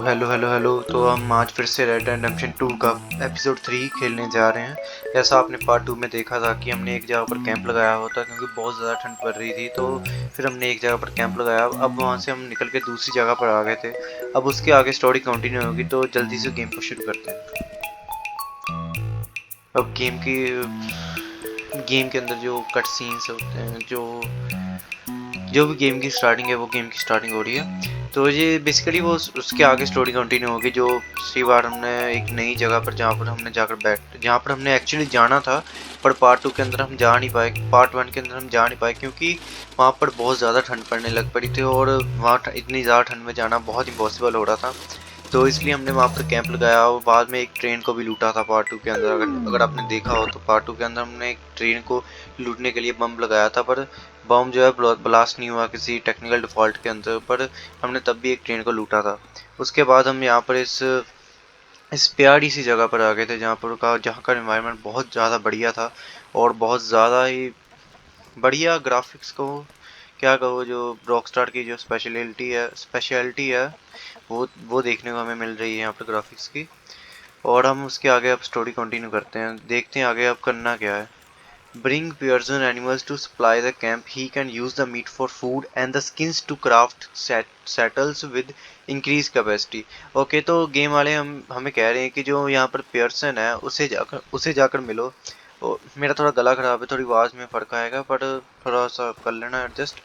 Hello hello hello. तो हम आज फिर से रेड डेड रिडेम्पशन 2 का एपिसोड 3 खेलने जा रहे हैं। जैसा आपने पार्ट 2 में देखा था कि हमने एक जगह पर कैंप लगाया होता क्योंकि बहुत ज़्यादा ठंड पड़ रही थी। तो फिर हमने एक जगह पर कैंप लगाया। अब वहाँ से हम निकल के दूसरी जगह पर आ गए थे। अब उसके आगे स्टोरी कंटिन्यू होगी, तो जल्दी से गेम को शुरू करते हैं। अब गेम के अंदर जो कट सीन्स होते हैं, जो जो भी गेम की स्टार्टिंग है वो गेम की स्टार्टिंग हो रही है। तो ये बेसिकली वो उसके आगे स्टोरी कंटिन्यू होगी। जो पिछली बार हमने एक नई जगह पर जहाँ पर हमने एक्चुअली जाना था, पर पार्ट 2 के अंदर हम जा नहीं पाए, पार्ट 1 के अंदर हम जा नहीं पाए क्योंकि वहाँ पर बहुत ज़्यादा ठंड पड़ने लग पड़ी थी और वहाँ इतनी ज़्यादा ठंड में जाना बहुत इम्पॉसिबल हो रहा था। तो इसलिए हमने वहाँ पर कैंप लगाया और बाद में एक ट्रेन को भी लूटा था पार्ट 2 के अंदर। अगर आपने देखा हो तो पार्ट 2 के अंदर हमने एक ट्रेन को लूटने के लिए बम लगाया था, पर बम जो है ब्लास्ट नहीं हुआ किसी टेक्निकल डिफॉल्ट के अंदर, पर हमने तब भी एक ट्रेन को लूटा था। उसके बाद हम यहाँ पर इस प्यारी सी जगह पर आ गए थे जहाँ का एनवायरनमेंट बहुत ज़्यादा बढ़िया था और बहुत ज़्यादा ही बढ़िया ग्राफिक्स को क्या कहो। जो रॉकस्टार की जो स्पेशलिटी है वो देखने को हमें मिल रही है यहाँ पर ग्राफिक्स की। और हम उसके आगे अब स्टोरी कंटिन्यू करते हैं, देखते हैं आगे अब करना क्या है। Bring Pearson animals to supply the camp. He can use the meat for food and the skins to craft saddles with increased capacity. Okay, तो गेम वाले हमें कह रहे हैं कि जो यहाँ पर पेयरसन है उसे जाकर मिलो। मेरा थोड़ा गला खराब है, थोड़ी आवाज़ में फर्क आएगा, पर थोड़ा सा कर लेना एडजस्ट।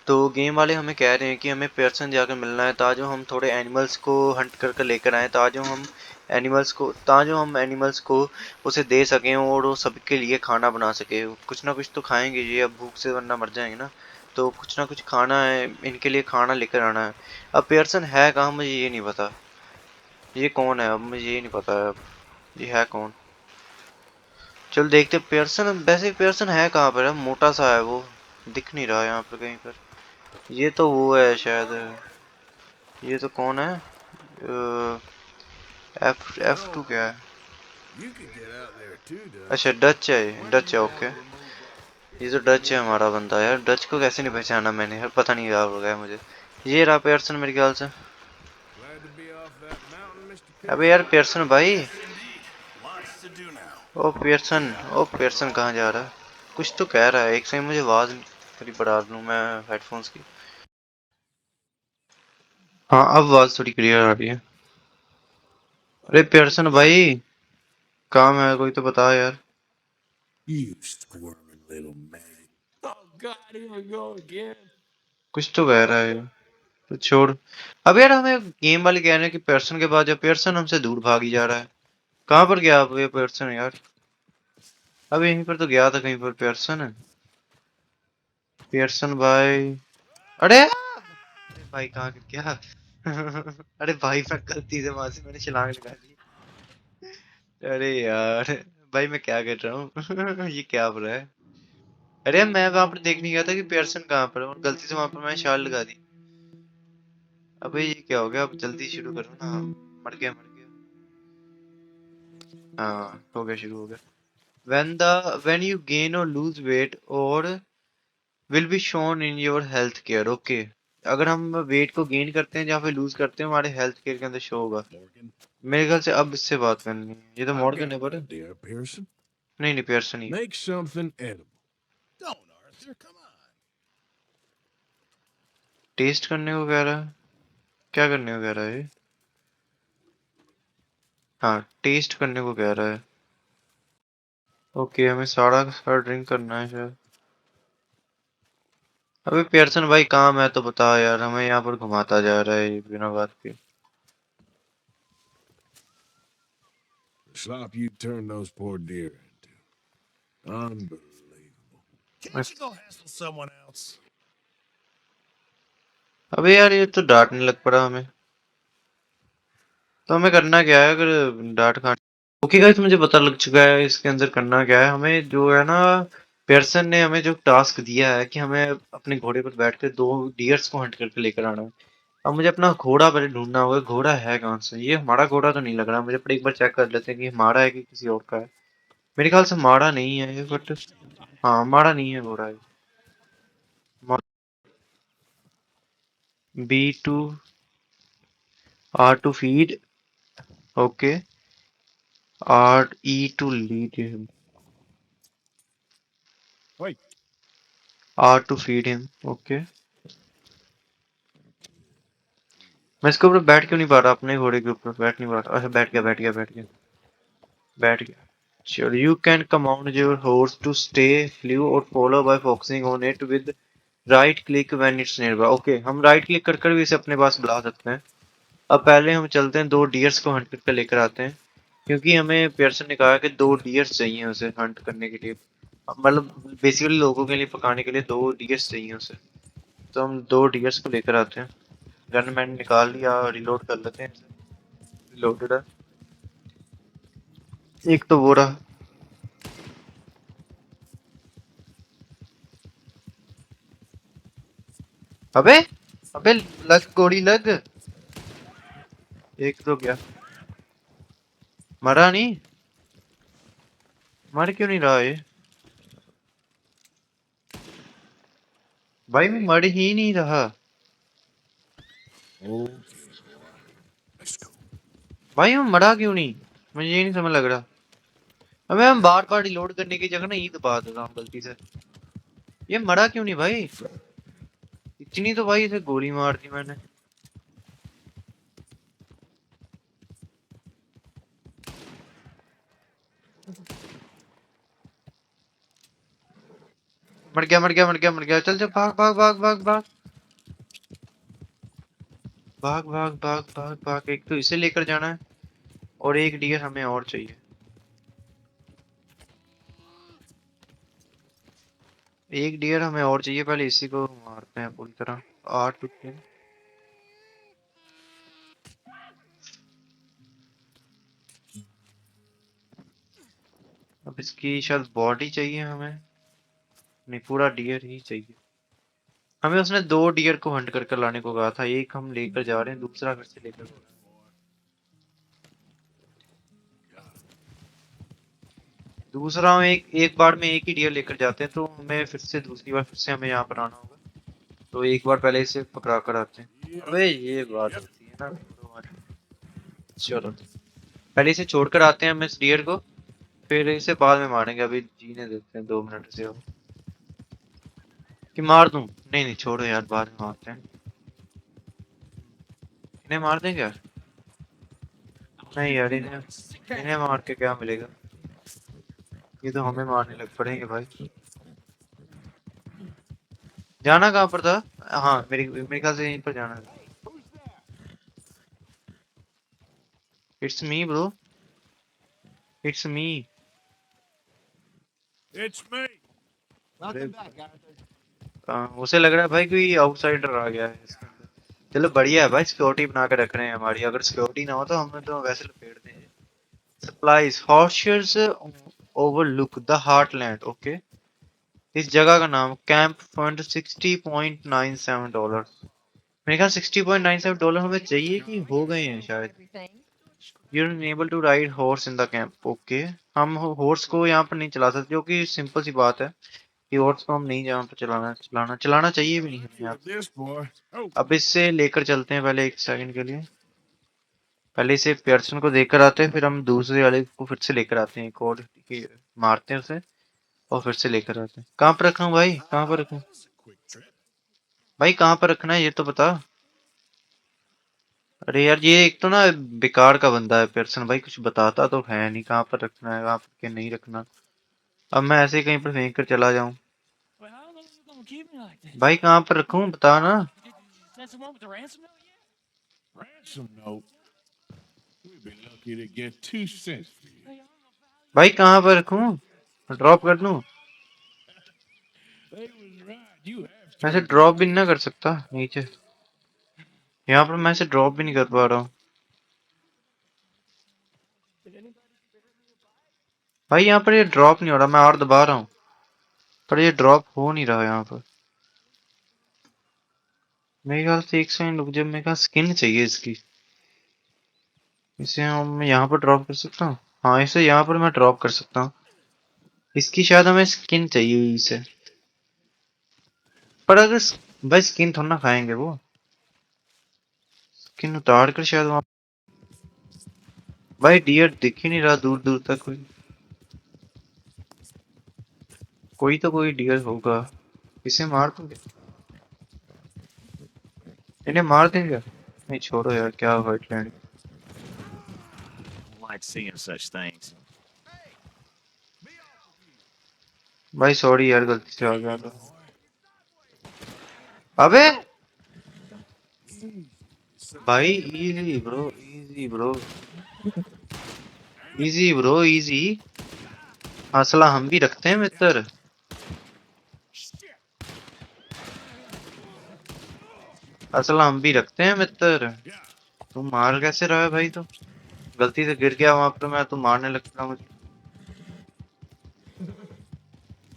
तो गेम वाले हमें कह रहे हैं कि हमें पेयरसन जाकर मिलना है ताजो हम थोड़े एनिमल्स को हंट कर लेकर आए, ताजो हम एनिमल्स को उसे दे सकें और वो सबके लिए खाना बना सके। कुछ ना कुछ तो खाएंगे ये, अब भूख से वरना मर जाएंगे ना। तो कुछ ना कुछ खाना है, इनके लिए खाना लेकर आना है। अब पेयरसन है कहाँ मुझे ये नहीं पता। ये कौन है अब मुझे ये नहीं पता है अब। ये है कौन? चल देखते पेयरसन। वैसे पेयरसन है कहाँ पर है? मोटा सा है वो, दिख नहीं रहा यहाँ पर कहीं पर। ये तो वो है शायद। ये तो कौन है? F2 क्या है? अच्छा डच है, डच है, ओके। ये तो डच है हमारा बंदा। यार डच को कैसे नहीं पहचाना मैंने, यार पता नहीं यार हो गया मुझे। ये रहा पेयरसन मेरे ख्याल से। अबे यार पेयरसन भाई। ओ पेयरसन कहाँ जा रहा है? कुछ तो कह रहा है, एक सही मुझे आवाज थोड़ी बढ़ा लूं मैं हेडफोन्स की। हाँ अब आवाज थोड़ी क्लियर आ रही है। अरे पेयरसन भाई, काम है कोई तो बता यार। You squirming little man. Oh God, here we go again. कुछ तो कह रहा है, तो छोड़। अब यार हमें गेम वाले कह रहे हैं कि पेयरसन के बाद जब पेयरसन हमसे दूर भागी जा रहा है। कहाँ पर गया अब ये पेयरसन यार? अब यहीं पर तो गया था कहीं पर पेयरसन है। पेयरसन भाई। अरे भाई कहाँ गिर गया? अरे भाई मैं गलती से वहां से मैंने छलांग लगा दी। अरे यार भाई मैं क्या कर रहा हूँ? ये क्या हो रहा है? अरे मैं वहां पर देखने गया था कि पेयरसन कहाँ पर है और गलती से वहां पर मैंने छाल लगा दी। अबे ये क्या हो गया? अब जल्दी शुरू करो ना। मर गया। हाँ हो गया, शुरू हो गया। When you gain or lose weight or will be shown in your health care, okay. अगर हम वेट को गेन करते हैं या फिर लूज करते हैं, हमारे हेल्थ केयर के अंदर शो होगा। Morgan, मेरे ख्याल से अब इससे बात करनी है। ये तो I've मॉर्गन got है an पर। idea, Pearson. नहीं नहीं पेयरसन ही है। Make something edible. Don't, Arthur. Come on. Test करने को कह रहा है? क्या करने को कह रहा है ये? हाँ टेस्ट करने को कह रहा है। ओके हमें सारा का सारा ड्रिंक करना है शायद। अबे पेयरसन भाई काम है तो बता यार, हमें यहाँ पर घुमाता जा रहा है ये बिना बात के। The slop you turned those poor deer into. Unbelievable. Can't you go hassle someone else? अबे यार ये तो डांटने लग पड़ा हमें। तो हमें करना क्या है अगर डांट खा? ओके गाइस मुझे पता लग चुका है इसके अंदर करना क्या है। हमें जो है ना, पेयरसन ने हमें जो टास्क दिया है कि हमें अपने घोड़े पर बैठ कर 2 डियर्स को हंट करके लेकर आना है। अब मुझे अपना घोड़ा पहले ढूंढना होगा। घोड़ा है कहाँ से? ये हमारा घोड़ा तो नहीं लग रहा मुझे, पर एक बार चेक कर लेते हैं कि हमारा है कि किसी और का है। मेरे ख्याल से हमारा नहीं है ये, बट हाँ हमारा नहीं है घोड़ा। B2 R to feed. Okay. R E to lead him. Wait. R to feed him. Okay. मैं इसके ऊपर बैठ क्यों नहीं पा रहा? अपने घोड़े के ऊपर बैठ नहीं पा रहा। अच्छा बैठ गया बैठ गया बैठ गया बैठ गया। Sure, you can command your horse to stay, flew or follow by focusing on it with right click when it's nearby. Okay, हम right click कर कर भी इसे अपने पास बुला सकते हैं। अब पहले हम चलते हैं, 2 डियर्स को हंट करके लेकर आते हैं, क्योंकि हमें पियर्सन ने कहा कि 2 डियर्स चाहिए उसे हंट करने के लिए। मतलब बेसिकली लोगों के लिए पकाने के लिए 2 डियर्स चाहिए उसे। तो हम 2 डियर्स को लेकर आते हैं। गन मैंने निकाल लिया, रिलोड कर लेते हैं। रिलोडेड है। एक तो वो रहा। अबे अबे लग गोली लग। एक तो गया। मरा नहीं? मर क्यों नहीं रहा ये? भाई मैं मर ही नहीं रहा। Okay. Let's go. भाई मैं मरा क्यों नहीं? मुझे ये नहीं समझ लग रहा। अबे हम बार बार रिलोड करने की जगह ना ई दबा देता हूँ गलती से। ये मरा क्यों नहीं भाई? इतनी तो भाई इसे गोली मार दी मैंने। मर गया मर गया मर गया मर गया। चल चल भाग भाग भाग भाग भाग भाग भाग भाग भाग भाग। एक तो इसे लेकर जाना है और एक डियर हमें और चाहिए। एक डियर हमें और चाहिए, पहले इसी को मारते हैं पूरी तरह। 8 टुकड़े। अब इसकी शायद बॉडी चाहिए हमें। नहीं, पूरा डियर ही चाहिए हमें। उसने 2 डियर को हंट कर कर लाने को कहा था। एक हम लेकर जा रहे हैं, दूसरा घर से लेकर। दूसरा हम एक एक बार में एक ही डियर लेकर जाते हैं, तो हमें फिर से दूसरी बार फिर से हमें यहाँ पर आना होगा। तो एक बार पहले इसे पकड़ा कर आते हैं। अबे ये बात होती है ना। चलो पहले इसे छोड़कर आते हैं हम इस डियर को, फिर इसे बाद में मारेंगे। अभी जीने देते हैं 2 मिनट से। हो कि मार दूं? नहीं नहीं छोड़ो यार, बाद में मारते हैं। इन्हें मार दें क्या? नहीं यार, इन्हें इन्हें मार के क्या मिलेगा? ये तो हमें मारने लग पड़ेंगे भाई। जाना कहाँ पर था? हाँ मेरे ख्याल से यहीं पर जाना है। It's me bro, it's me. It's me. Welcome back, Arthur. उसे लग रहा है भाई कोई आउटसाइडर आ गया है इसके अंदर। चलो बढ़िया है भाई, सिक्योरिटी बना के रख रहे हैं हमारी। अगर सिक्योरिटी ना हो तो हमें तो वैसे लपेट देंगे। Supplies horses overlook the heartland. Okay, इस जगह का नाम कैंप फंड $60.97। मेरे ख्याल $60.97 हमें चाहिए कि हो गए हैं शायद। Everything. You're unable to ride horse in the camp. Okay, हम हॉर्स को यहाँ पर नहीं चला सकते, जो कि सिंपल सी बात है कि हॉर्स को हम नहीं यहाँ पर चलाना चाहिए भी नहीं हमें यहाँ। Kill this boy. Oh. अब इससे लेकर चलते हैं पहले 1 सेकंड के लिए। पहले इसे पियर्सन को देकर आते हैं, फिर हम दूसरे वाले को फिर से लेकर आते हैं। एक और मारते हैं उसे और फिर से लेकर आते हैं। कहाँ पर रखूं भाई, कहाँ पर रखूं? That's a quick trip. भाई कहाँ पर रखना है ये तो बता। अरे यार ये एक तो ना बेकार का बंदा है पियर्सन भाई, कुछ बताता तो है नहीं कहाँ पर रखना है कहाँ पर नहीं रखना। अब मैं ऐसे ही कहीं पर फेंक कर चला जाऊं। Well, how long you gonna keep me like this? भाई कहाँ पर रखूं बता ना। That's the one with the ransom note yet? Ransom note. We'd be lucky to get 2 cents for you. Hey, I'm a value. भाई कहाँ पर रखूं? ड्रॉप कर दूं? They was right. You have मैं इसे to. ड्रॉप भी नहीं कर सकता नीचे। यहाँ पर मैं इसे ड्रॉप भी नहीं कर पा रहा हूँ। Did anybody भाई यहाँ पर ये ड्रॉप नहीं हो रहा, मैं और दबा रहा हूँ पर ये ड्रॉप हो नहीं रहा यहाँ पर। मेरे ख्याल से 1 सेकंड रुक, जब मेरे ख्याल स्किन चाहिए इसकी। इसे हम यहाँ पर ड्रॉप कर सकता हूँ। हाँ इसे यहाँ पर मैं ड्रॉप कर सकता हूँ। इसकी शायद हमें स्किन चाहिए इसे। पर अगर भाई स्किन थोड़ा ना खाएंगे वो। स्किन उतार कर शायद वहाँ भाई डियर दिख ही नहीं रहा दूर दूर तक कोई तो कोई डियर होगा इसे मार दूंगे इन्हें मार देंगे नहीं छोड़ो यार क्या वाइटलैंड I like seeing such things. भाई सॉरी यार गलती से आ गया था अबे भाई इजी ब्रो इजी हौसला हम भी रखते हैं मित्र असला हम भी रखते हैं मित्र तू मार कैसे रहा है भाई तो गलती से गिर गया वहां पर मैं तू मारने लगता मुझे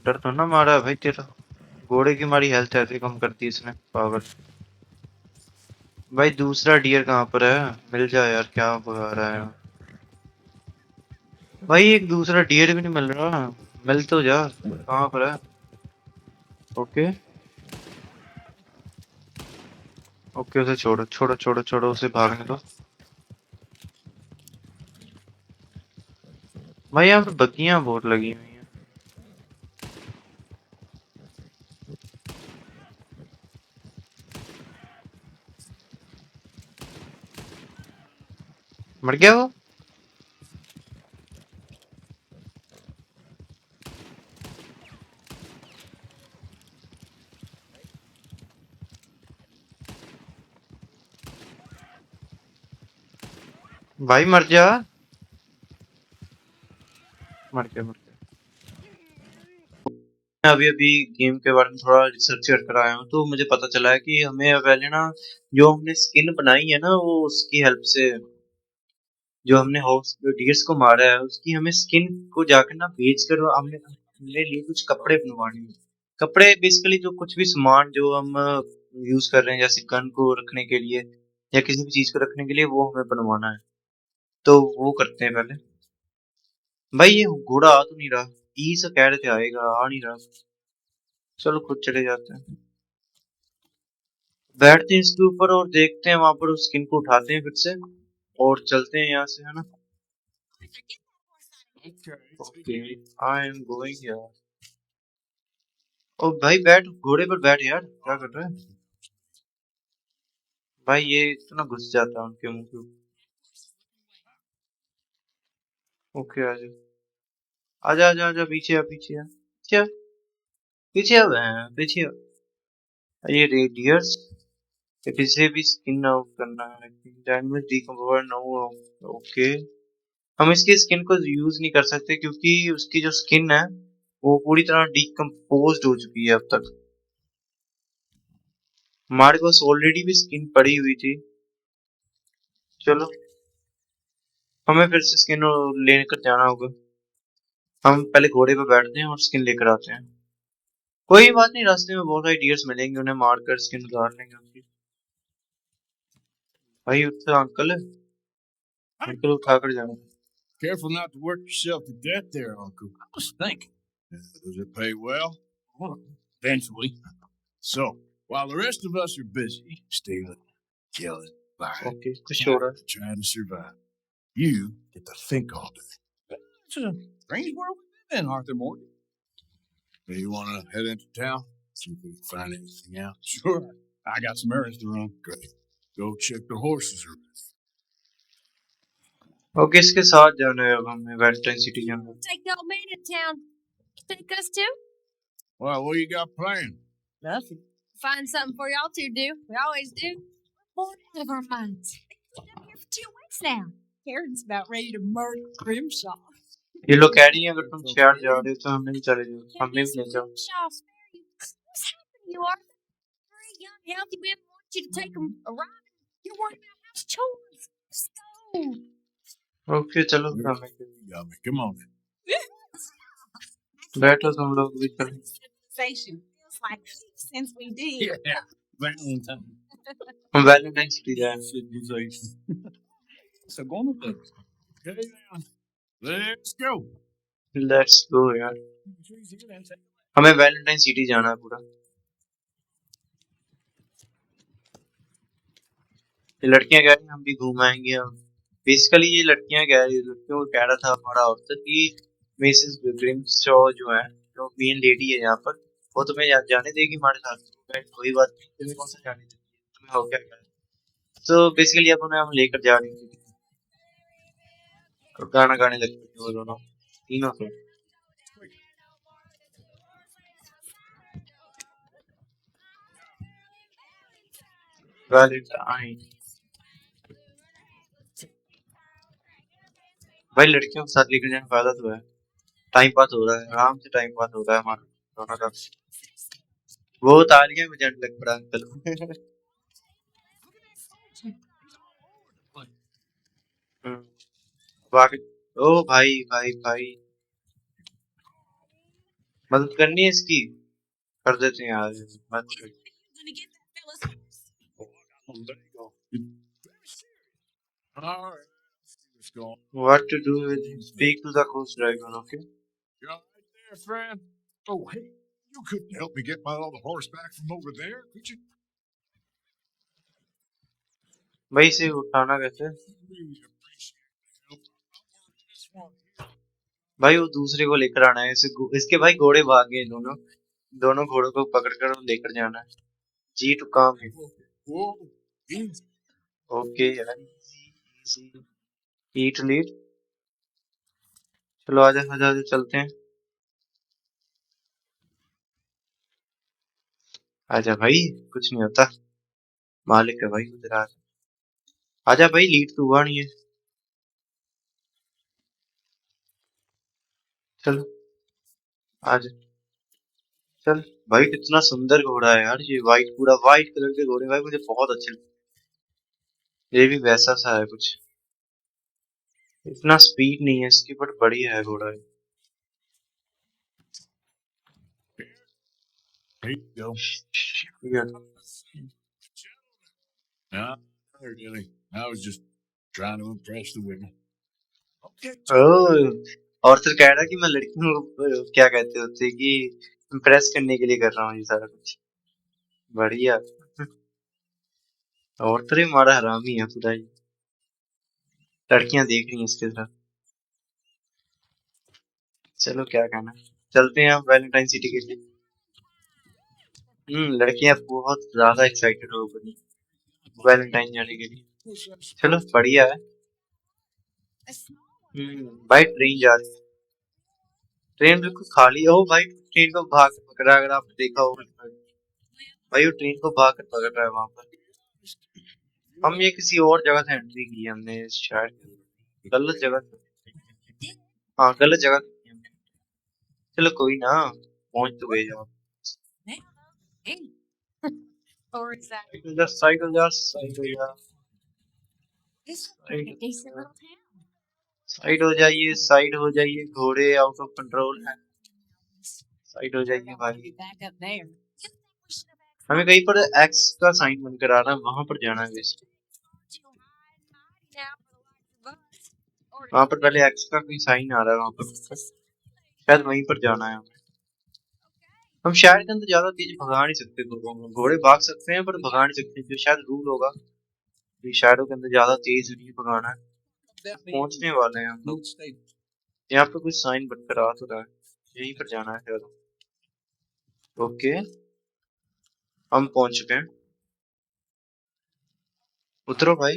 डर तो ना मारा है भाई तेरा घोड़े की हमारी हेल्थ ऐसे कम कर दी इसने पागल भाई दूसरा डियर कहाँ पर है मिल जाए यार क्या भगा रहा है भाई एक दूसरा डियर भी नहीं मिल रहा मिल तो जा कहाँ पर है ओके ओके उसे छोड़ो छोड़ो छोड़ो छोड़ो उसे भागने दो भाई यहाँ पे बग्गियां बहुत लगी हुई हैं मर गया वो भाई मर जा मर गया मैं अभी अभी गेम के बारे में थोड़ा रिसर्च कर आया हूँ तो मुझे पता चला है कि हमें पहले ना जो हमने स्किन बनाई है ना वो उसकी हेल्प से जो हमने हाउस डियर्स को मारा है उसकी हमें स्किन को जाकर ना बेच कर हमने अपने लिए कुछ कपड़े बनवाने हैं कपड़े बेसिकली जो कुछ भी सामान जो हम यूज कर रहे हैं जैसे गन को रखने के लिए या किसी भी चीज को रखने के लिए वो हमें बनवाना है तो वो करते हैं पहले भाई ये घोड़ा आ तो नहीं रहा ई से कह रहे थे आएगा आ नहीं रहा चलो खुद चले जाते हैं बैठते हैं इसके ऊपर और देखते हैं वहां पर उस स्किन को उठाते हैं फिर से और चलते हैं यहाँ से है ना ओके आई एम गोइंग यार ओ भाई बैठ घोड़े पर बैठ यार क्या कर रहा है भाई ये इतना घुस जाता है उनके मुंह के ओके आजा आजा आजा पीछे आ पीछे आ क्या पीछे आ पीछे आ ये रेडियस किसी भी स्किन आउट करना है डैमेज डीकंपोज नो ओके हम इसकी स्किन को यूज नहीं कर सकते क्योंकि उसकी जो स्किन है वो पूरी तरह डीकंपोज्ड हो चुकी है अब तक हमारे पास ऑलरेडी भी स्किन पड़ी हुई थी चलो हमें फिर से स्किन लेकर जाना होगा हम पहले घोड़े पे बैठते हैं और स्किन लेकर आते हैं कोई बात नहीं रास्ते में बहुत सारे डियर्स मिलेंगे उन्हें मारकर स्किन उतार लेंगे उनकी भाई उससे अंकल उठाकर जाना Careful not to work yourself to death there, Uncle. I was thinking. Does it pay well? Well, eventually. So, while the rest of us are busy stealing, killing, lying, okay कुछ हो रहा है trying to survive, you get to think all day. It's a strange world we live in, Arthur Morgan. Do you want to head into town? See if we can find anything out? Sure. I got some errands to run. Great. Go check the horses are ready. Okay इसके साथ जाना है अब हमें वेल्टन city जाना है Take the old man to town. You take us too? Well, what you got planned? Nothing. Find something for y'all to do. We always do. We're bored out of our minds. We've been up here for 2 weeks now. Karen's about ready to murder Grimshaw. ये लोग कह रही हैं अगर तुम शहर जा रहे हो तो हमें भी चले जाओ Can't हमें miss भी ले जाओ Shaw, spare you. What's happening to you, Arthur? 3 young, healthy women want you to take them a ride. You're worried about house chores. Let's go. Okay चलो फिर हमें You got me. Come on. बैठो तुम लोग भी चलो Civilization feels like weeks since we did. Yeah. Valentine. हम Valentine city जाएंगे Civilization. So go on the Okay, now. Let's go. Let's go यार हमें वैलेंटाइन सिटी जाना है पूरा ये लड़कियां कह रही हैं हम भी घूम आएंगे हम। बेसिकली ये लड़कियां कह रही लड़कियों को कह रहा था हमारा ऑफिसर कि मिसेस ग्रिम्सशॉ जो है जो मेन लेडी है यहाँ पर वो तुम्हें जाने देगी हमारे साथ। कोई बात नहीं, तुम्हें कौन सा जाने देगी, तुम्हें हो क्या क्या। तो बेसिकली अब उन्हें हम लेकर जा रहे हैं और गाना गाने लगे थे वो दोनों तीनों से। वैलेंटाइन भाई लड़कियों के साथ लेकर जाने का फायदा तो है, टाइम पास हो रहा है, आराम से टाइम पास हो रहा है हमारा दोनों का। वो तालियां बजाने लग पड़ा अंकल। बाकी ओ भाई भाई भाई मदद करनी है इसकी, कर देते हैं यार मत। Gonna get that fella's horse. There you go. All right. Let's go. What to do with him? Speak to the coast dragon, okay? You're right there, friend. Oh, hey, you couldn't help me get my other horse back from over there, could you? भाई इसे उठाना कैसे? Really appreciate the help. This one. भाई वो दूसरे को लेकर आना है, इसके भाई घोड़े भाग गए दोनों, दोनों घोड़ों को पकड़कर लेकर जाना है। जी टू काम है। Whoa, easy. ओके यार ईट लीड। चलो आजा आजा आजा चलते हैं। आजा भाई कुछ नहीं होता, मालिक है भाई उधर। आजा भाई लीड तो हुआ नहीं है। चलो आजा चल भाई, कितना सुंदर घोड़ा है यार ये, वाइट पूरा वाइट कलर के घोड़े भाई मुझे बहुत अच्छे लगते। ये भी वैसा सा है कुछ, इतना स्पीड नहीं है इसकी बट बढ़िया है घोड़ा। Here you go. Yeah. No, really. I was just trying to impress the women. Okay. और तो कह रहा कि मैं लड़कियों को क्या कहते होते कि इम्प्रेस करने के लिए कर रहा हूँ ये सारा कुछ, बढ़िया। और तो हमारा हरामी है पूरा ही, लड़कियां देख रही हैं इसके तरफ। चलो क्या कहना, चलते हैं हम वैलेंटाइन सिटी के लिए। लड़कियां बहुत ज्यादा एक्साइटेड हो गई वैलेंटाइन जाने के लिए। चलो बढ़िया है। भाई ट्रेन जा रही है, ट्रेन बिल्कुल खाली है। ओ भाई ट्रेन को भाग कर पकड़ रहा है, अगर आपने देखा होगा भाई वो ट्रेन को भाग कर पकड़ रहा है वहां पर। हम ये किसी और जगह से एंट्री की है हमने शायद, गलत जगह। हाँ गलत जगह की हमने। चलो कोई ना, पहुंच तो गए जहाँ। Or is that साइकिल जा साइकिल जा साइकिल जा, this looks like a decent little town? Side हो जाइए साइड हो जाइए, घोड़े आउट ऑफ कंट्रोल है, साइड हो जाइए भाई। Back up there. हमें कहीं पर एक्स का साइन बनकर आ रहा है, वहां पर जाना है वैसे। वहां पर पहले एक्स का कोई साइन आ रहा है वहां पर, शायद वहीं पर जाना है हमें। हम शहर के अंदर ज्यादा तेज भगा नहीं सकते घोड़ों को, घोड़े भाग सकते हैं पर भगा नहीं सकते, जो शायद रूल होगा कि शहरों के अंदर ज्यादा तेज नहीं भगाना है। पहुंचने वाले हैं हम लोग, यहाँ पे कुछ साइन बनकर आ तो रहा है, यहीं पर जाना है शायद। ओके हम पहुंच चुके हैं, उतरो भाई।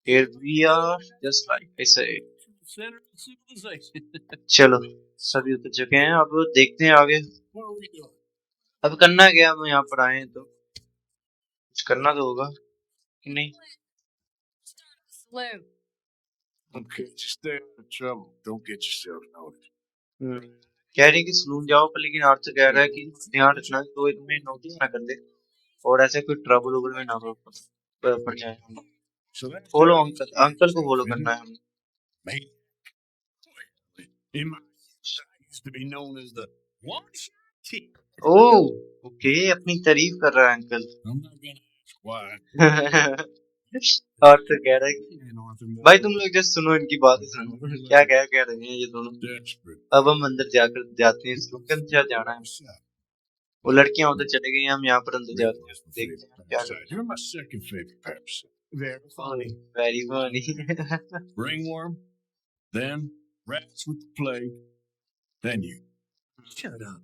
Here we are, just like I said. Center of civilization. चलो सभी उतर चुके हैं, अब देखते हैं आगे What are we doing? अब करना क्या। हम यहाँ पर आए हैं तो कुछ करना तो होगा कि नहीं। Slow. Okay, just stay out of trouble. Don't get yourself noticed. कह रही है कि सलून जाओ पर, लेकिन आर्थ कह रहा है कि ध्यान रखना कि कोई तुम्हें नोटिस ना कर दे और ऐसे कोई ट्रबल वगैरह में ना पड़ जाए। हम So that's follow uncle, uncle को फॉलो करना है हमें। me. In my youth, I used to be known as the one-shot kid. Oh okay, अपनी तारीफ कर रहा है uncle. I'm not gonna ask why. और तो कह रहा है कि And Arthur Morgan भाई तुम लोग जस्ट सुनो, इनकी बात सुनो क्या क्या कह रहे हैं ये दोनों। desperate. अब हम अंदर जाकर जाते हैं, इसको अंदर जाना है। Yourself. वो लड़कियां उधर चले गई, हम यहाँ पर अंदर जाते हैं, देखते हैं क्या। You're my second favorite parasite. Very funny. Very funny Ringworm, then rats with the plague, then you. Shut up.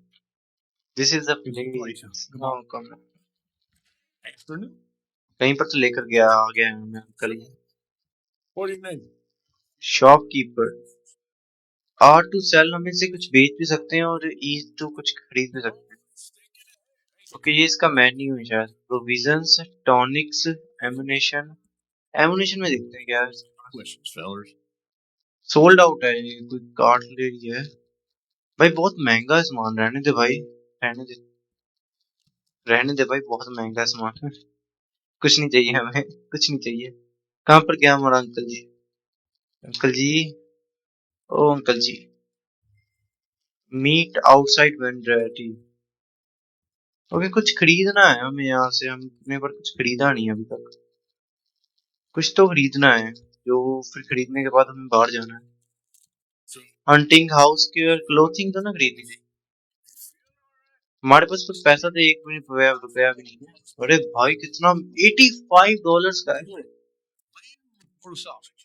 This is the Place. Place Come on. Afternoon. कहीं पर तो लेकर गया आ गया है मैं अंकल ये What do you need? Shopkeeper are to sell हम इससे कुछ बेच भी सकते हैं और ई टू कुछ खरीद भी सकते हैं ओके ये इसका मेन्यू है शायद प्रोविजंस टॉनिक्स एमुनेशन एमुनेशन में देखते हैं क्या Questions, fellers. सोल्ड आउट है ये कोई कार्ड ले रही है भाई बहुत महंगा है सामान रहने दे भाई रहने दे भाई बहुत महंगा है सामान कुछ नहीं चाहिए हमें कुछ नहीं चाहिए कहाँ पर गया हमारा अंकल जी ओ अंकल जी मीट आउटसाइड वेंडर ओके कुछ खरीदना है हमें यहाँ से हमने पर कुछ खरीदा नहीं है अभी तक कुछ तो खरीदना है जो फिर खरीदने के बाद हमें बाहर जाना है हंटिंग हाउस केयर क्लोथिंग तो ना खरीदनी थी हमारे पास कुछ पैसा तो एक भी रुपया भी नहीं है अरे भाई कितना $85 का है For the sausage.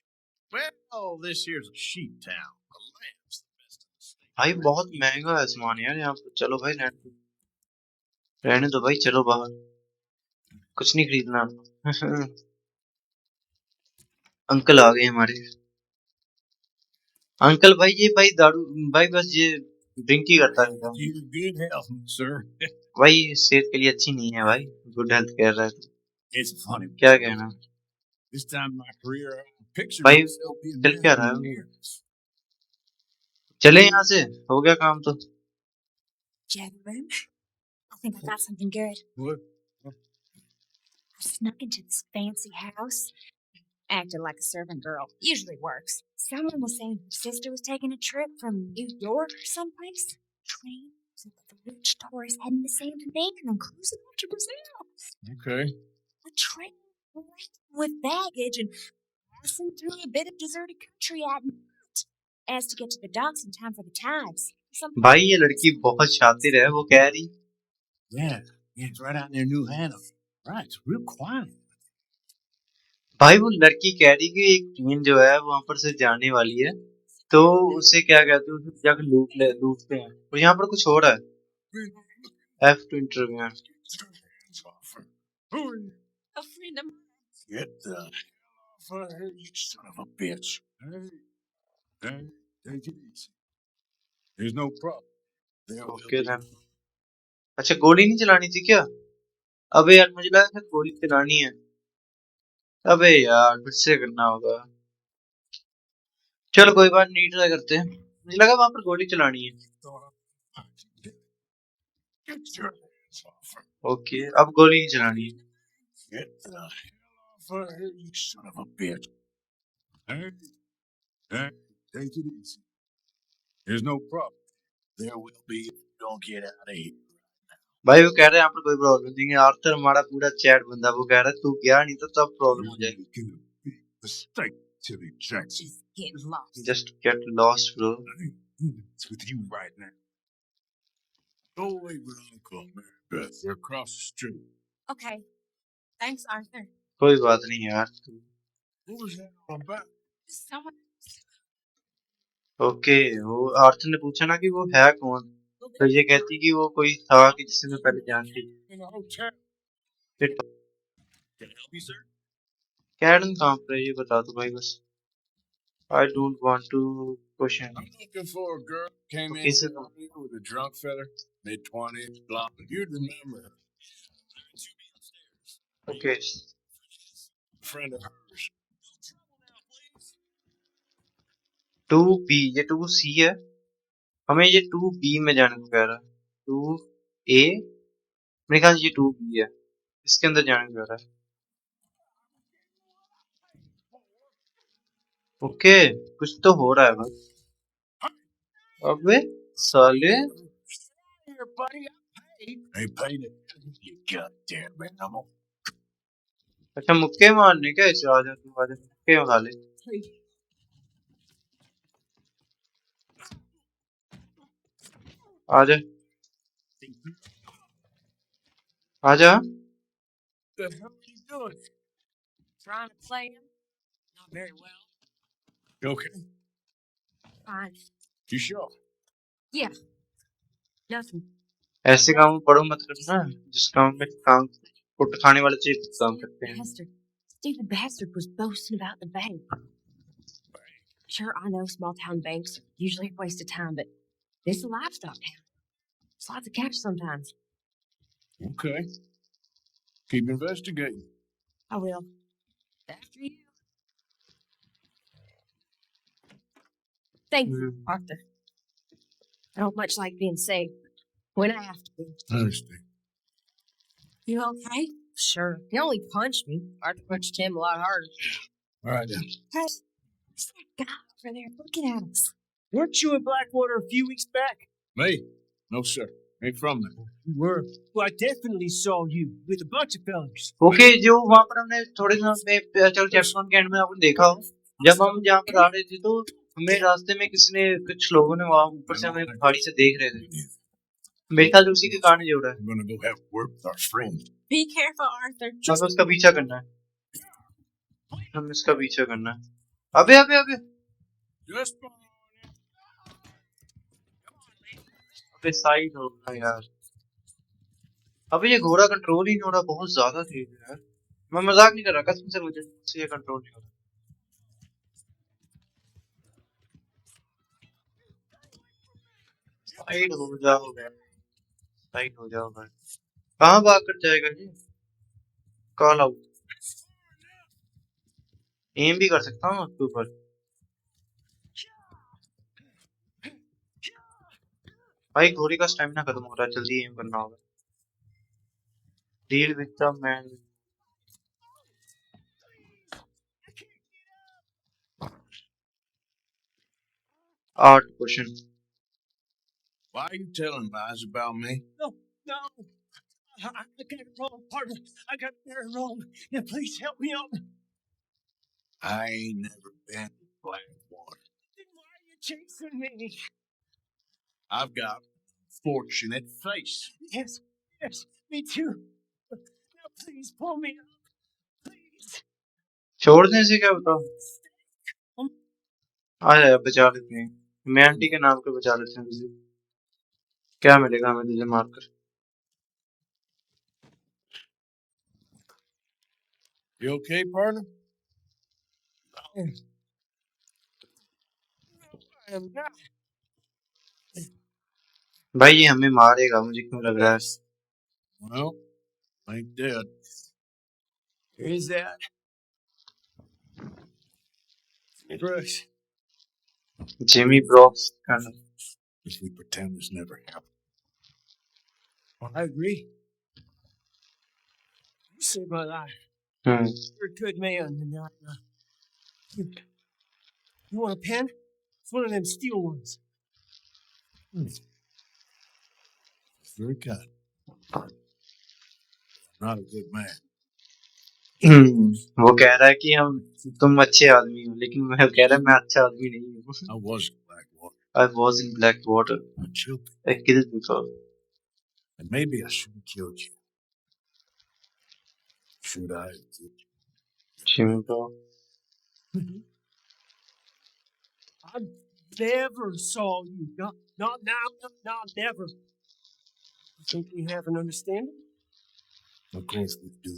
Well, this here's a sheep town. The lamb's the best in the state. भाई बहुत महंगा है सामान यार यहाँ पे चलो भाई रहने दो भाई चलो बाहर कुछ नहीं खरीदना अंकल आ गए हमारे अंकल भाई ये भाई दारू भाई बस ये ड्रिंक ही करता रहता है You're good health, sir. भाई सेहत के लिए अच्छी नहीं है भाई गुड हेल्थ कह रहा है It's a funny. क्या कहना This time in my career, I pictured भाई myself being चल क्या रहा है millionaire. चले यहाँ से हो गया काम तो Gentlemen, I think I got something good. What? I snuck into this fancy house, acted like a servant girl. Usually works. Someone was saying her sister was taking a trip from New York or someplace. Trains with rich tourists heading the same thing and then cruising off to Brazil. Okay. A train with baggage and passing through a bit of deserted country at night. As to get to the docks in time for the tides. भाई ये लड़की बहुत शातिर है वो कह रही Yeah. Yeah, it's right out near New Hanover. Right. It's real quiet. भाई वो लड़की कह रही कि एक ट्रेन जो है वहां पर से जाने वाली है तो उसे क्या कहते हैं उसे जाकर लूटते हैं और यहाँ पर कुछ हो रहा है F to interview Who are you? A friend of mine. Get the hell off of here, you son of a bitch. Hey, take it easy. There's no problem. There will okay be. अच्छा गोली नहीं चलानी थी क्या अबे यार मुझे लगा था गोली चलानी है अबे यार फिर से करना होगा चलो कोई बात नहीं ट्राई करते हैं मुझे लगा वहां पर गोली चलानी है Get your hands off her. Okay अब गोली नहीं चलानी है Get the hell off of here, you son of a bitch. Hey, take it easy. There's no problem. There will be if you don't get out of here. भाई वो कह रहे हैं यहाँ पर कोई प्रॉब्लम नहीं है आर्थर हमारा पूरा चैट बंदा वो कह रहा है तू गया नहीं तो तब प्रॉब्लम हो जाएगी You're gonna be a mistake, Tilly Jackson. Just get lost. Just get lost bro It's with you right now. Go away with Uncle Mary Beth. They're across the street. Okay. Thanks, Arthur. कोई बात नहीं यार What was that all about? Someone. Okay वो Arthur ने पूछा ना कि वो है कौन तो ये कहती कि वो कोई था कि जिसे मैं पहले जानती In the hotel. फिर Can I help you, sir? Karen कहाँ पर है ये बता दो भाई बस I don't want to question I'm looking for a girl who came in Okay, so- here earlier with a drunk fella, mid-20s, blonde. You'd remember her. Okay A friend of hers. 2B ये 2C है हमें ये 2B में जाने को कह रहा है 2A मेरे ख्याल से ये 2B है इसके अंदर जाने को कह रहा है ओके कुछ तो हो रहा है भाई अबे साले Here, buddy, I paid. They paid it. You goddamn animal. अच्छा मुक्के मारने क्या इसे आजा तू आजा मुक्के खा ले आजा आजा The hell are you doing? Trying to play him? Not very well. You okay? Fine. You sure? Yeah. Nothing. ऐसे काम में पढ़ो मत करना जिस काम में काम कुट खाने वाले चीज काम करते हैं। Stupid bastard was boasting about the bank. Sure, I know small town banks are usually a waste of time, but this is a livestock town. There's lots of cash sometimes. Okay. Keep investigating. I will. After you. Thank you, Arthur. I don't much like being safe. When I have to be. I understand. You okay? Sure. He only punched me. Arthur punched him a lot harder. All right then. Hey, who's that guy over there looking at us? Weren't you in Blackwater a few weeks back? Me? No, sir. Ain't from there. You were. Well, I definitely saw you with a bunch of fellas. Okay जो वहाँ पर हमने थोड़े दिनों में चल chapter 1 के and में आपने देखा हो जब हम जहाँ पर आ रहे थे तो हमें रास्ते में किसी ने कुछ लोगों ने वहाँ ऊपर से हमें पहाड़ी से देख रहे थे मेरे ख्याल से उसी के कारण जो रहा है I'm gonna go have word with our friend. Be careful, Arthur. हमें उसका पीछा करना है हमें इसका पीछा करना है अबे अबे अबे Just अबे साइड हो गया यार अबे ये घोड़ा कंट्रोल ही नहीं हो रहा बहुत ज्यादा तेज है यार मैं मजाक नहीं कर रहा कसम से मुझे ये कंट्रोल नहीं हो रहा साइड हो जाओ भाई साइड हो जाओ भाई कहाँ भाग कर जाएगा जी कॉल आउट एम भी कर सकता हूँ उसके ऊपर भाई घोड़े का स्टैमिना खत्म हो रहा है जल्दी एम करना होगा deal with the man art question why are you telling lies about me? No. I got it wrong, partner. I got it very wrong. Yeah, please help me out. I ain't never been to Blackwater. Then why are you chasing me? I've got a fortunate face. Yes, me too. Now please pull me up. Please. छोड़ने से क्या बताओ आ जाए बचा लेते हैं मैं aunty के नाम पे बचा लेते हैं तुझे क्या मिलेगा हमें तुझे मारकर You okay, partner? I am not. भाई ये हमें मारेगा मुझे क्यों लग रहा है Well, ain't dead. Who is that? Brooks. Jimmy Brooks If we pretend this never happened. I agree. You saved my life. You're a good man. And, you want a pen? It's one of them steel ones. It's very kind. Not a good man. वो कह रहा है कि हम तुम अच्छे आदमी हो लेकिन मैं कह रहा मैं अच्छा आदमी नहीं हूँ I was in Blackwater. I was in Blackwater I killed I killed before and maybe I should have killed you. Should I have killed you? Jimmy bro I never saw you. Not now. Not never. You think we have an understanding? Of course we do.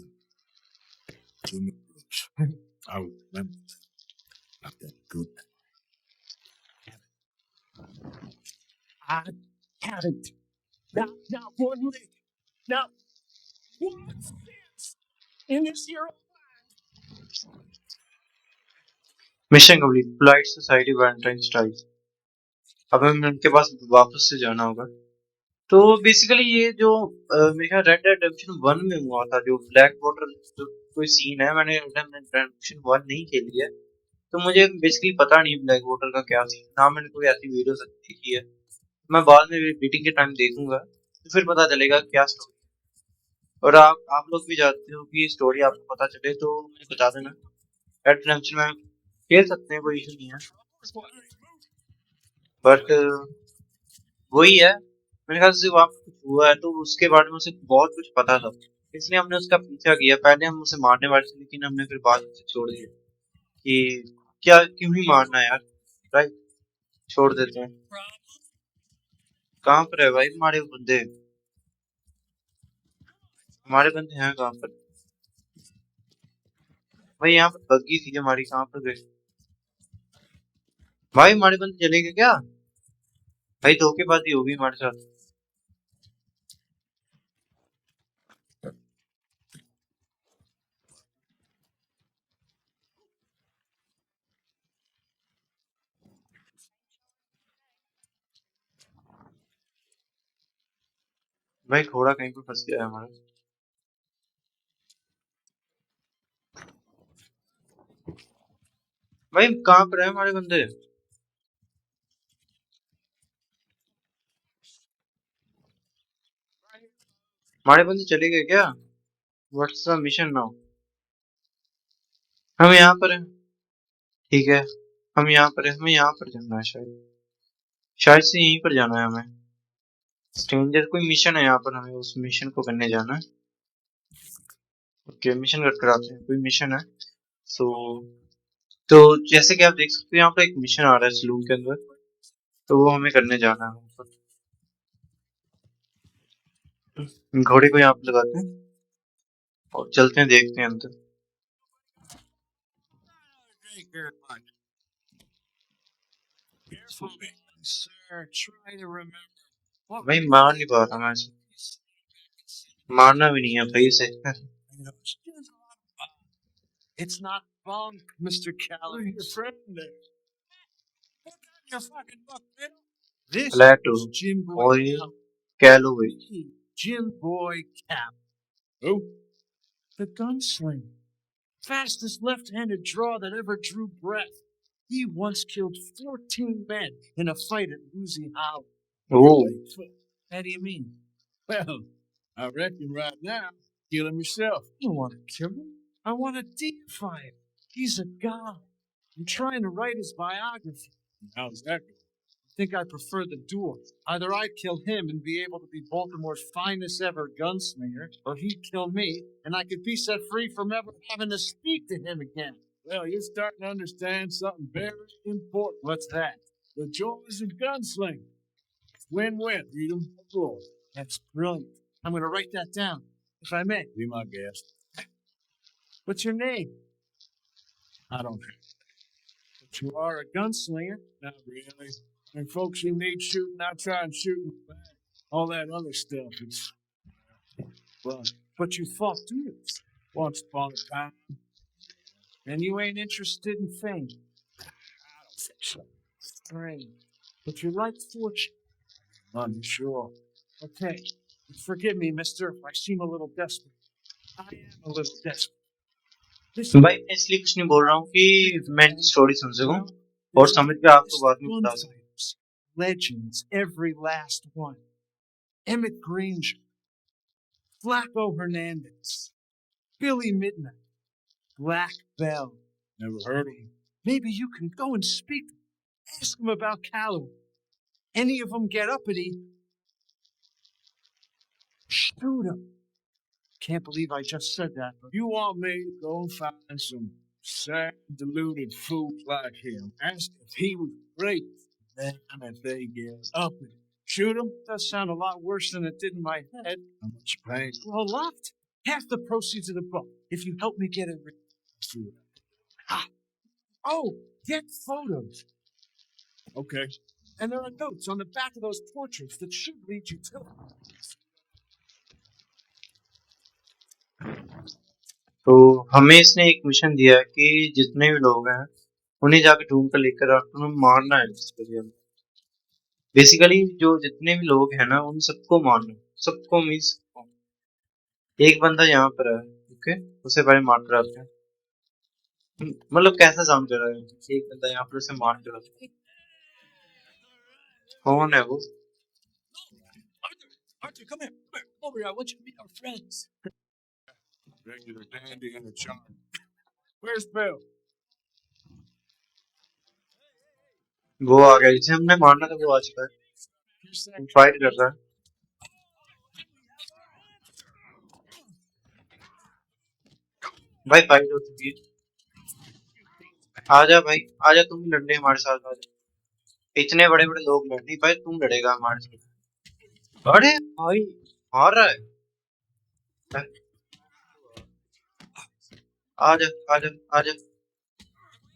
Jimmy Brooks. I remember that. I've got good. I haven't. Not one lick. Not one sense in this year. Mission complete polite society Valentine style अब हमें उनके पास वापस से जाना होगा तो basically ये जो मेरे ख्याल रेड डेड रिडेम्पशन 1 में हुआ था जो ब्लैक वाटर जो कोई सीन है मैंने रेड डेड रिडेम्पशन 1 नहीं खेली है तो मुझे बेसिकली पता नहीं ब्लैक वाटर का क्या सीन ना मैंने कोई ऐसी वीडियो देखी है मैं बाद में मीटिंग के टाइम देखूंगा तो फिर पता चलेगा क्या स्टोरी और आप लोग भी जानते हो कि स्टोरी आपको पता चले तो मुझे बता देना रेड रिडेम्पशन में खेल सकते हैं कोई इशू नहीं है बट वही है मेरे ख्याल से वहाँ कुछ हुआ है तो उसके बारे में उसे बहुत कुछ पता था इसलिए हमने उसका पीछा किया। पहले हम उसे मारने वाले थे, लेकिन हमने फिर बाद में उसे छोड़ दिया कि क्या क्यों ही मारना यार, राइट, छोड़ देते हैं। कहाँ पर है भाई हमारे बंदे? हमारे बंदे हैं कहाँ पर भाई? यहाँ पर बग्गी थी हमारी, कहाँ पर गए भाई? हमारे बंदे चले गए क्या भाई? धोखेबाजी होगी हमारे साथ। भाई घोड़ा कहीं पर फंस गया है हमारा। भाई कहाँ पर है हमारे बंदे? हमारे बंदे चले गए क्या? What's the mission now? हम यहाँ पर हैं, ठीक है, हम यहाँ पर हैं, हमें यहाँ पर जाना है शायद, शायद से यहीं पर जाना है हमें। स्ट्रेंजर कोई मिशन है यहाँ पर, हमें उस मिशन को करने जाना है। ओके, मिशन कर कर आते हैं, कोई मिशन है। सो तो जैसे कि आप देख सकते हो यहाँ पर एक मिशन आ रहा है सलून के अंदर, तो वो हमें करने जाना है वहाँ पर। घोड़े को यहाँ पे लगाते हैं और चलते हैं, देखते हैं अंदर। Drink very much. Careful, sir. Try to remember what भाई मार नहीं पा रहा मैं इसे, मारना भी नहीं है भाई इसे। It's not bunk, Mr. Calloway. Your friend there. Look at your fucking book, man. This Plato, is Jim Boy oil, Cap. Calloway. Jim Boy Cap. Who? The gunslinger. Fastest left-handed draw that ever drew breath. He once killed 14 men in a fight at Woozy Hollow. Oh, How do you mean? Well, I reckon right now, kill him yourself. You want to kill him? I want to deify him. He's a god. I'm trying to write his biography. How's that go? I think I prefer the duel. Either I kill him and be able to be Baltimore's finest ever gunslinger, or he'd kill me and I could be set free from ever having to speak to him again. Well, you're starting to understand something very important. What's that? The joys of gunslinging. Win-win. Freedom of rule. That's brilliant. I'm going to write that down, if I may. Be my guest. What's your name? I don't know. But you are a gunslinger. Not really. When folks who need shooting, I try and shoot them back. All that other stuff is... Well, but you fought duels once upon a time. And you ain't interested in fame. I don't think so. Strange. But you like fortune. Unsure. Okay. Forgive me, mister, if I seem a little desperate. I am a little desperate. Listen, भाई मैं इसलिए कुछ नहीं बोल रहा हूँ कि मैं इनकी स्टोरी सुन सकूं और समझ के आपको बाद में बता सकूं। gunfighters, legends, every last one. Emmett Granger, Flaco Hernandez, Billy Midnight, Black Bell. Never heard of him. Maybe you can go and speak to them. Ask them about Calloway. Any of them get uppity, shoot them. Can't believe I just said that, but you want me to go and find some sad, deluded fools like him. Ask if he was great. Then if they get uppity, shoot him? Does sound a lot worse than it did in my head. How much you paying? Well, a lot. Half the proceeds of the book, if you help me get it written. Ah. Oh, get photos. Okay. And there are notes on the back of those portraits that should lead you to it. तो हमें इसने एक mission दिया है कि जितने भी लोग हैं उन्हें जाके ढूंढ कर लेकर आकर उन्हें मारना है। बेसिकली जो जितने भी लोग हैं ना उन सबको मारना है, सबको मीन्स एक बंदा यहाँ पर है, ओके, उसे पहले मार कर आते हैं। मतलब कैसा साउंड कर रहा है, एक बंदा यहाँ पर उसे मार कर आते हैं। कौन है वो? Arthur, come here. Come here. Over here. I want you to meet our friends. Regular dandy and a charm. Where's Bill? वो आ गया, जिसे हमने मारना था वो आ चुका है, फाइट कर रहा है। भाई फाइट हो चुकी है। आजा भाई, आजा तुम भी लड़ने हमारे साथ आजा। इतने बड़े बड़े लोग लड़ नहीं भाई, तुम लड़ेगा हमारे साथ। अरे भाई मार रहा है। आजा आजा आजा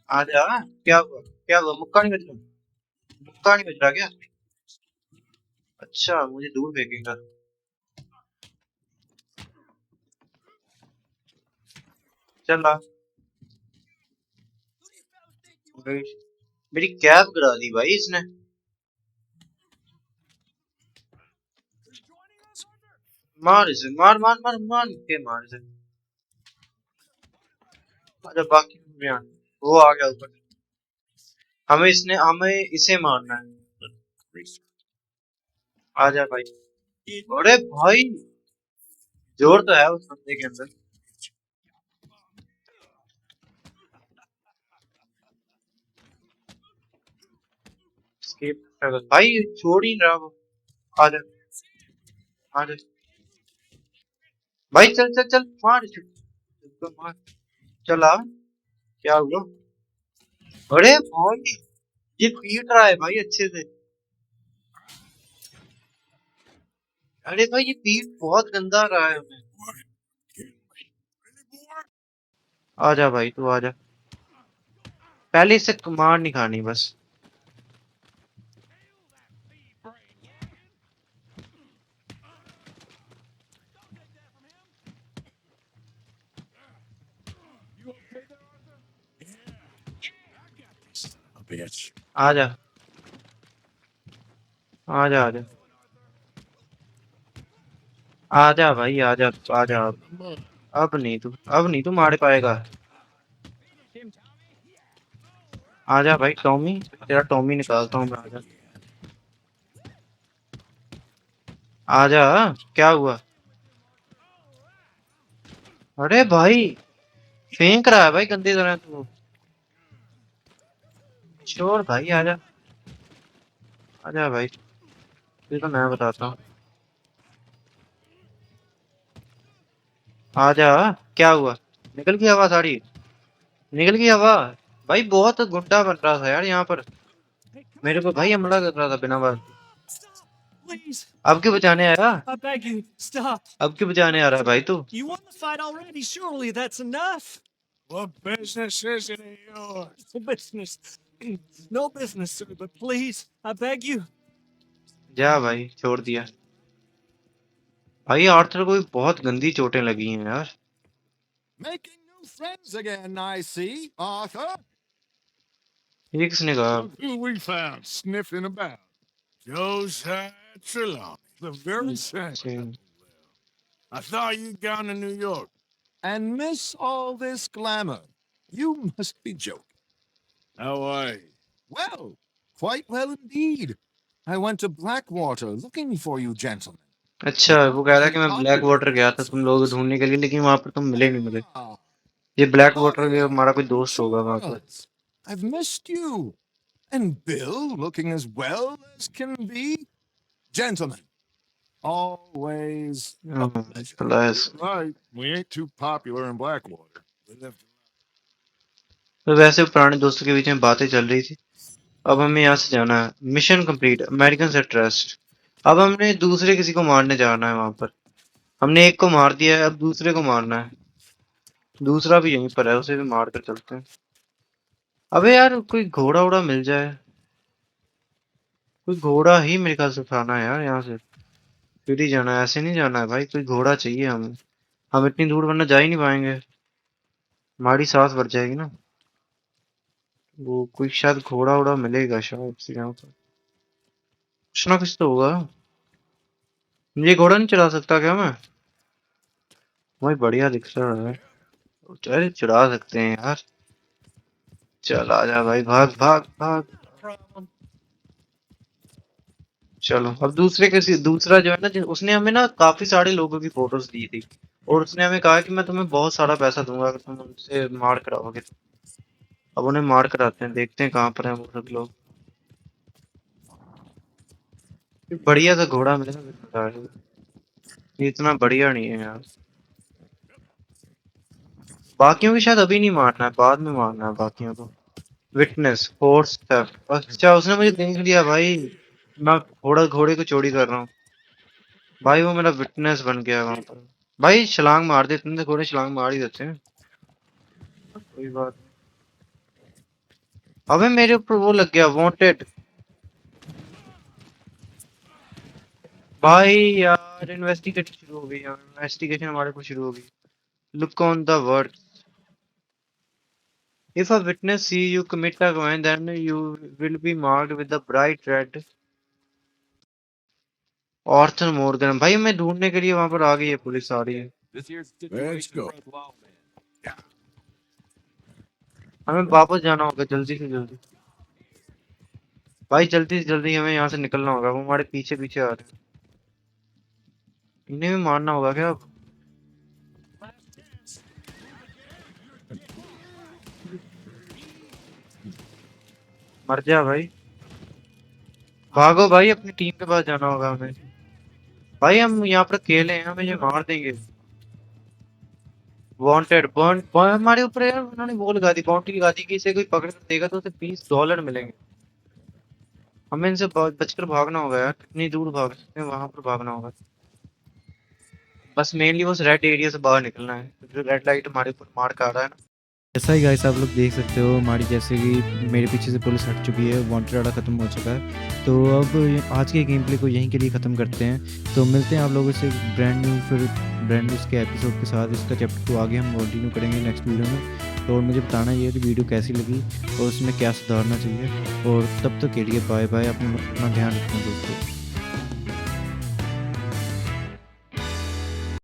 आजा। क्या हुआ, क्या हुआ, मुक्का नहीं बज रहा? मुक्का नहीं बज रहा क्या? अच्छा मुझे दूर फेंकेगा। चल आ भाई। मेरी कैप गिरा दी भाई इसने। मार इसे, मार मार मार मार के मार इसे। आजा बाकी भी आ- वो आ गया ऊपर। हमें इसे मारना है। आजा भाई। अरे भाई जोर तो है उस बंदे के अंदर। escape भाई छोड़ ही नहीं रहा वो। आजा आजा भाई, चल चल चल मार इसे। इसको मार। चल आ। क्या हुआ? अरे भाई ये पीट रहा है भाई अच्छे से। अरे भाई ये पीट बहुत गंदा रहा है हमें। आजा भाई तू आजा। पहले इससे मार नहीं खानी बस। A bitch. आजा आजा आजा आजा भाई आजा। आजा अब नहीं तू मार पाएगा। आजा भाई टॉमी, तेरा टॉमी निकालता हूँ मैं। आजा आजा। क्या हुआ? अरे भाई फेंक रहा है भाई गंदी तरह तू। छोड़ भाई आजा। आजा भाई, ये तो मैं बताता हूँ। आजा। क्या हुआ? निकल गई हवा सारी, निकल गई हवा। भाई बहुत गुड्डा बन रहा था यार यहाँ पर। मेरे को भाई हमला कर रहा था बिना बात। Please, अब क्यों बचाने आया? I beg you, stop. अब क्यों बचाने आ रहा है भाई तू? You won the fight already. Surely that's enough. What business is it of yours? No business. No business, sir, but please, I beg you. जा भाई, छोड़ दिया। भाई आर्थर को भी बहुत गंदी चोटें लगी हैं यार। Making new friends again, I see, Arthur. ये किसने कहा? Look who we found sniffing about. Josiah Trelawney, the very same. Same. I thought you'd gone to New York. And miss all this glamour. You must be joking. How are you? Well, quite well indeed. I went to Blackwater looking for you gentlemen. अच्छा वो कह रहा है कि मैं black water गया था तुम लोग ढूंढने के लिए, लेकिन वहां पर तुम मिले नहीं मुझे। Ah, ये ब्लैक वाटर के हमारा कोई दोस्त होगा वहां पर। Charles, I've missed you. And Bill looking as well as can be. Gentlemen, always a pleasure. Plus Right. We ain't too popular in Blackwater. We live तो वैसे पुराने दोस्तों के बीच में बातें चल रही थी। अब हमें यहाँ से जाना है। मिशन कंप्लीट, अमेरिकन से ट्रस्ट। अब हमने दूसरे किसी को मारने जाना है वहां पर। हमने एक को मार दिया है, अब दूसरे को मारना है। दूसरा भी यहीं पर है, उसे भी मार कर चलते हैं। अबे यार कोई घोड़ा वोड़ा मिल जाए। कोई घोड़ा ही मेरे ख्याल से उठाना है यार यहाँ से। फिर ही जाना है, ऐसे नहीं जाना है भाई, कोई घोड़ा चाहिए हमें। हम इतनी दूर वरना जा ही नहीं पाएंगे, हमारी सांस भर जाएगी ना। वो कोई शायद घोड़ा वोड़ा मिलेगा शायद से यहाँ पर। कुछ ना कुछ तो होगा। ये घोड़ा नहीं चला सकता क्या मैं? वही बढ़िया दिख रहा है। अरे चढ़ा सकते हैं यार। चल आजा भाई, भाग भाग भाग। चलो अब दूसरा जो है ना, उसने हमें ना काफी सारे लोगों की फोटोज दी थी। और उसने हमें कहा कि मैं तुम्हें बहुत सारा पैसा दूंगा अगर तुम उनसे मार कराओगे। अब उन्हें मार कराते हैं, देखते हैं कहाँ पर है वो सब लोग। बढ़िया सा घोड़ा मिलेगा फिर बता रहे। ये इतना बढ़िया नहीं है यार। बाकियों की शायद अभी नहीं मारना है, बाद में मारना है बाकियों को। विटनेस फोर्स थेफ्ट, अच्छा उसने मुझे देख लिया भाई, मैं घोड़े को चोरी कर रहा हूँ भाई, वो मेरा विटनेस बन गया वहां पर। भाई छलांग मार देते हैं तो घोड़े छलांग मार ही देते हैं, कोई बात नहीं। अबे मेरे ऊपर वो लग गया वांटेड। भाई यार इन्वेस्टिगेशन शुरू हो गई, इन्वेस्टिगेशन हमारे को शुरू हो गई। Look on the word, if a witness see you commit a crime then you will be marked with the bright red Arthur Morgan. भाई मैं ढूंढने के लिए वहां पर आ गई है, पुलिस आ रही है। Let's go. हमें वापस जाना होगा जल्दी से जल्दी भाई, जल्दी से जल्दी हमें यहाँ से निकलना होगा, वो हमारे पीछे पीछे आ रहे हैं। इन्हें भी मारना होगा क्या अब? मर जा भाई, भागो भाई, अपनी टीम के पास जाना होगा हमें। भाई हम यहाँ पर अकेले हैं, हमें ये मार देंगे। वांटेड बॉन्ड हमारे ऊपर यार, उन्होंने वो लगा दी, बाउंड्री लगा दी कि इसे कोई पकड़ कर देगा तो उसे $20 मिलेंगे। हमें इनसे बचकर भागना होगा यार, कितनी दूर भाग सकते हैं, वहां पर भागना होगा। बस मेनली उस रेड एरिया से बाहर निकलना है, जो रेड लाइट हमारे ऊपर मार कर रहा है ना। ऐसा ही गाइस आप लोग देख सकते हो, हमारी जैसे कि मेरे पीछे से पुलिस हट चुकी है, वांटेड वाला ख़त्म हो चुका है। तो अब आज के गेम प्ले को यहीं के लिए ख़त्म करते हैं। तो मिलते हैं आप लोगों से ब्रांड न्यू इसके एपिसोड के साथ। इसका चैप्टर को आगे हम कंटिन्यू करेंगे नेक्स्ट वीडियो में। तो और मुझे बताना ये कि वीडियो कैसी लगी और उसमें क्या सुधारना चाहिए। और तब तक के लिए बाय बाय, अपना ध्यान रखना दोस्तों।